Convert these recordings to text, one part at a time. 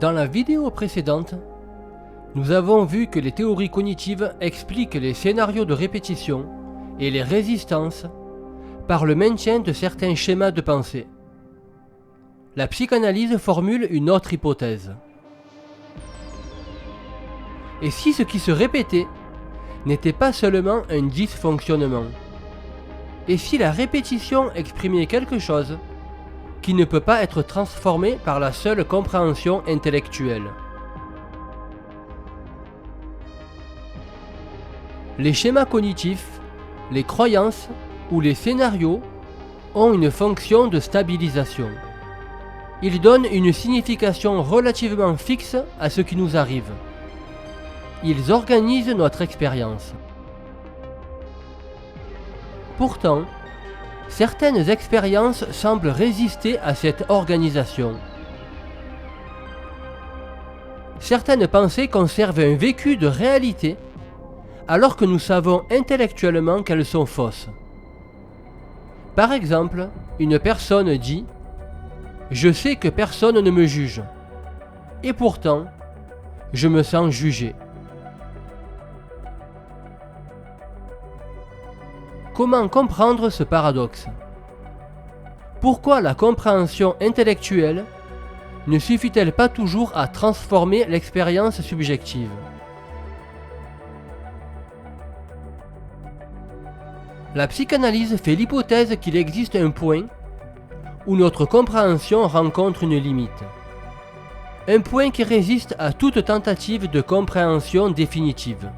Dans la vidéo précédente, nous avons vu que les théories cognitives expliquent les scénarios de répétition et les résistances par le maintien de certains schémas de pensée. La psychanalyse formule une autre hypothèse. Et si ce qui se répétait n'était pas seulement un dysfonctionnement? Et si la répétition exprimait quelque chose qui ne peut pas être transformé par la seule compréhension intellectuelle? Les schémas cognitifs, les croyances ou les scénarios ont une fonction de stabilisation. Ils donnent une signification relativement fixe à ce qui nous arrive. Ils organisent notre expérience. Pourtant, certaines expériences semblent résister à cette organisation. Certaines pensées conservent un vécu de réalité, alors que nous savons intellectuellement qu'elles sont fausses. Par exemple, une personne dit « Je sais que personne ne me juge, et pourtant, je me sens jugé ». Comment comprendre ce paradoxe? Pourquoi la compréhension intellectuelle ne suffit-elle pas toujours à transformer l'expérience subjective? La psychanalyse fait l'hypothèse qu'il existe un point où notre compréhension rencontre une limite. Un point qui résiste à toute tentative de compréhension définitive.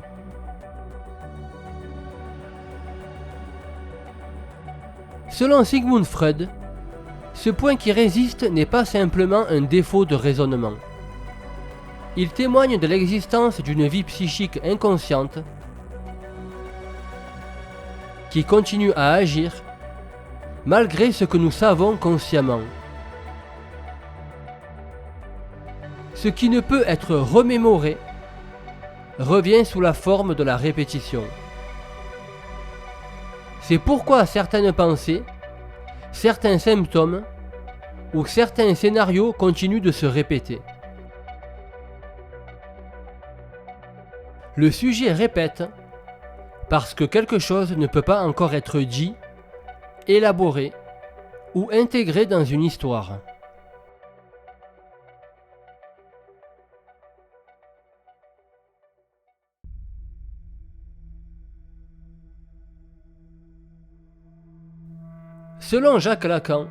Selon Sigmund Freud, ce point qui résiste n'est pas simplement un défaut de raisonnement. Il témoigne de l'existence d'une vie psychique inconsciente qui continue à agir malgré ce que nous savons consciemment. Ce qui ne peut être remémoré revient sous la forme de la répétition. C'est pourquoi certaines pensées, certains symptômes ou certains scénarios continuent de se répéter. Le sujet répète parce que quelque chose ne peut pas encore être dit, élaboré ou intégré dans une histoire. Selon Jacques Lacan,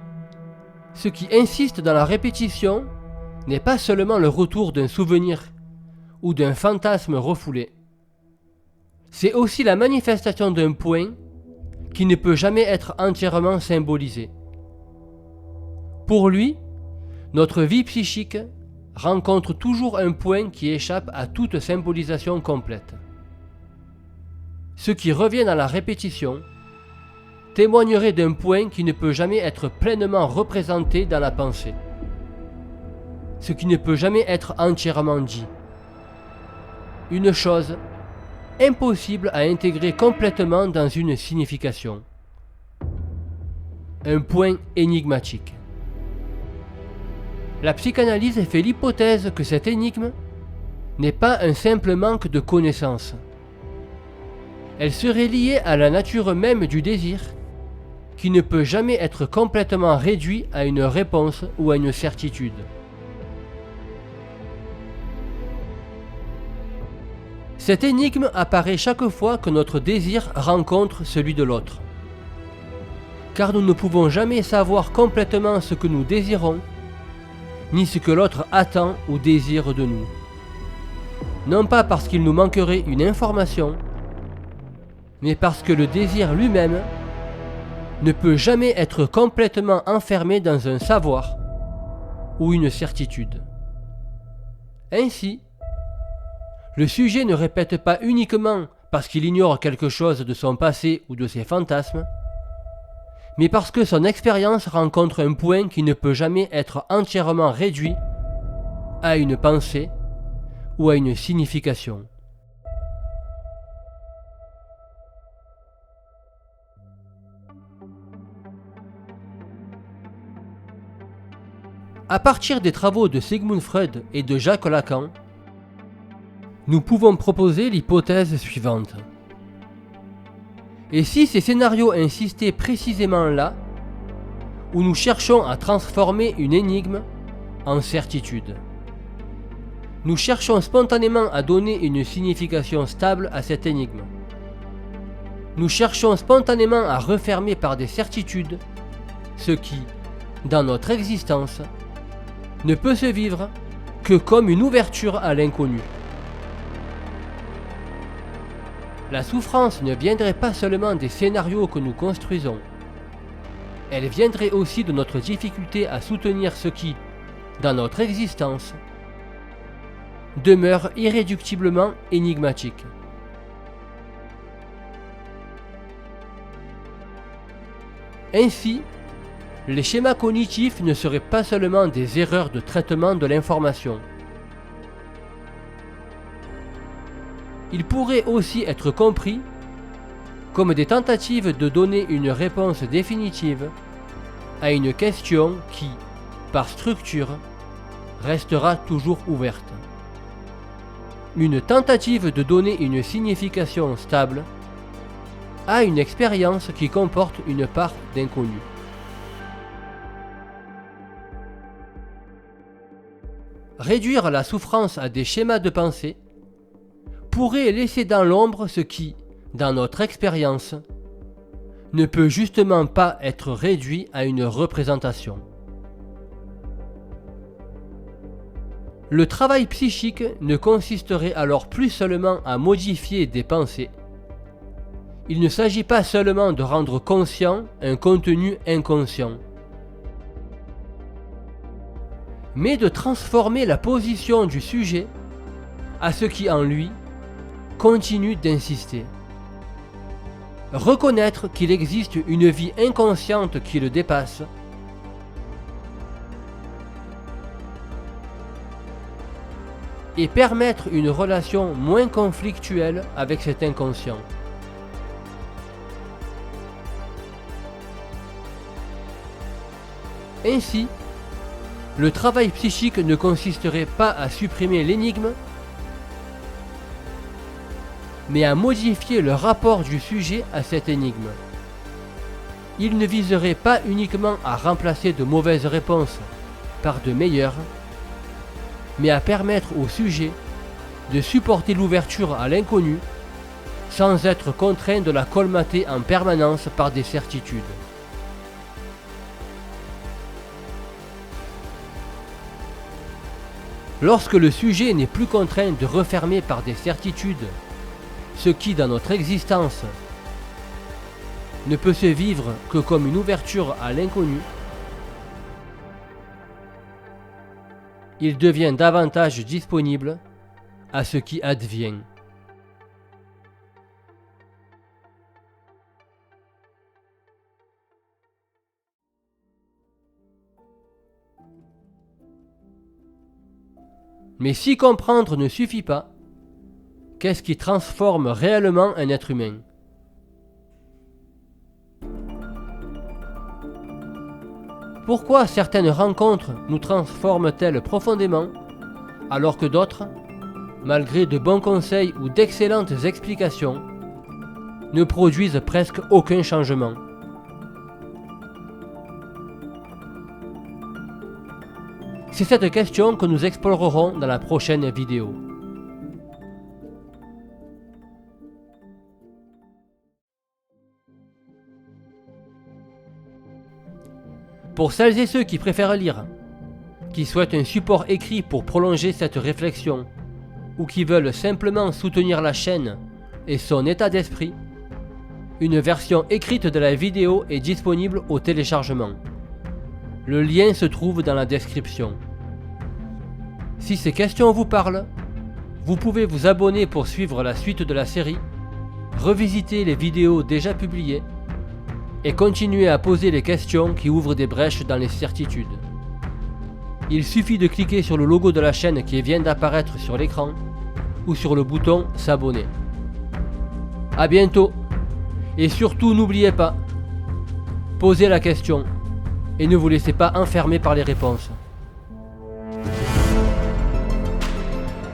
ce qui insiste dans la répétition n'est pas seulement le retour d'un souvenir ou d'un fantasme refoulé. C'est aussi la manifestation d'un point qui ne peut jamais être entièrement symbolisé. Pour lui, notre vie psychique rencontre toujours un point qui échappe à toute symbolisation complète. Ce qui revient dans la répétition témoignerait d'un point qui ne peut jamais être pleinement représenté dans la pensée. Ce qui ne peut jamais être entièrement dit. Une chose impossible à intégrer complètement dans une signification. Un point énigmatique. La psychanalyse fait l'hypothèse que cette énigme n'est pas un simple manque de connaissance. Elle serait liée à la nature même du désir, qui ne peut jamais être complètement réduit à une réponse ou à une certitude. Cette énigme apparaît chaque fois que notre désir rencontre celui de l'autre. Car nous ne pouvons jamais savoir complètement ce que nous désirons, ni ce que l'autre attend ou désire de nous. Non pas parce qu'il nous manquerait une information, mais parce que le désir lui-même ne peut jamais être complètement enfermé dans un savoir ou une certitude. Ainsi, le sujet ne répète pas uniquement parce qu'il ignore quelque chose de son passé ou de ses fantasmes, mais parce que son expérience rencontre un point qui ne peut jamais être entièrement réduit à une pensée ou à une signification. À partir des travaux de Sigmund Freud et de Jacques Lacan, nous pouvons proposer l'hypothèse suivante. Et si ces scénarios insistaient précisément là, où nous cherchons à transformer une énigme en certitude? Nous cherchons spontanément à donner une signification stable à cette énigme. Nous cherchons spontanément à refermer par des certitudes ce qui, dans notre existence, ne peut se vivre que comme une ouverture à l'inconnu. La souffrance ne viendrait pas seulement des scénarios que nous construisons, elle viendrait aussi de notre difficulté à soutenir ce qui, dans notre existence, demeure irréductiblement énigmatique. Ainsi, les schémas cognitifs ne seraient pas seulement des erreurs de traitement de l'information. Ils pourraient aussi être compris comme des tentatives de donner une réponse définitive à une question qui, par structure, restera toujours ouverte. Une tentative de donner une signification stable à une expérience qui comporte une part d'inconnu. Réduire la souffrance à des schémas de pensée pourrait laisser dans l'ombre ce qui, dans notre expérience, ne peut justement pas être réduit à une représentation. Le travail psychique ne consisterait alors plus seulement à modifier des pensées. Il ne s'agit pas seulement de rendre conscient un contenu inconscient, mais de transformer la position du sujet à ce qui en lui continue d'insister. Reconnaître qu'il existe une vie inconsciente qui le dépasse, et permettre une relation moins conflictuelle avec cet inconscient. Ainsi, le travail psychique ne consisterait pas à supprimer l'énigme, mais à modifier le rapport du sujet à cette énigme. Il ne viserait pas uniquement à remplacer de mauvaises réponses par de meilleures, mais à permettre au sujet de supporter l'ouverture à l'inconnu sans être contraint de la colmater en permanence par des certitudes. Lorsque le sujet n'est plus contraint de refermer par des certitudes ce qui, dans notre existence, ne peut se vivre que comme une ouverture à l'inconnu, il devient davantage disponible à ce qui advient. Mais si comprendre ne suffit pas, qu'est-ce qui transforme réellement un être humain? Pourquoi certaines rencontres nous transforment-elles profondément, alors que d'autres, malgré de bons conseils ou d'excellentes explications, ne produisent presque aucun changement? C'est cette question que nous explorerons dans la prochaine vidéo. Pour celles et ceux qui préfèrent lire, qui souhaitent un support écrit pour prolonger cette réflexion, ou qui veulent simplement soutenir la chaîne et son état d'esprit, une version écrite de la vidéo est disponible au téléchargement. Le lien se trouve dans la description. Si ces questions vous parlent, vous pouvez vous abonner pour suivre la suite de la série, revisiter les vidéos déjà publiées, et continuer à poser les questions qui ouvrent des brèches dans les certitudes. Il suffit de cliquer sur le logo de la chaîne qui vient d'apparaître sur l'écran ou sur le bouton s'abonner. A bientôt, et surtout n'oubliez pas, posez la question et ne vous laissez pas enfermer par les réponses.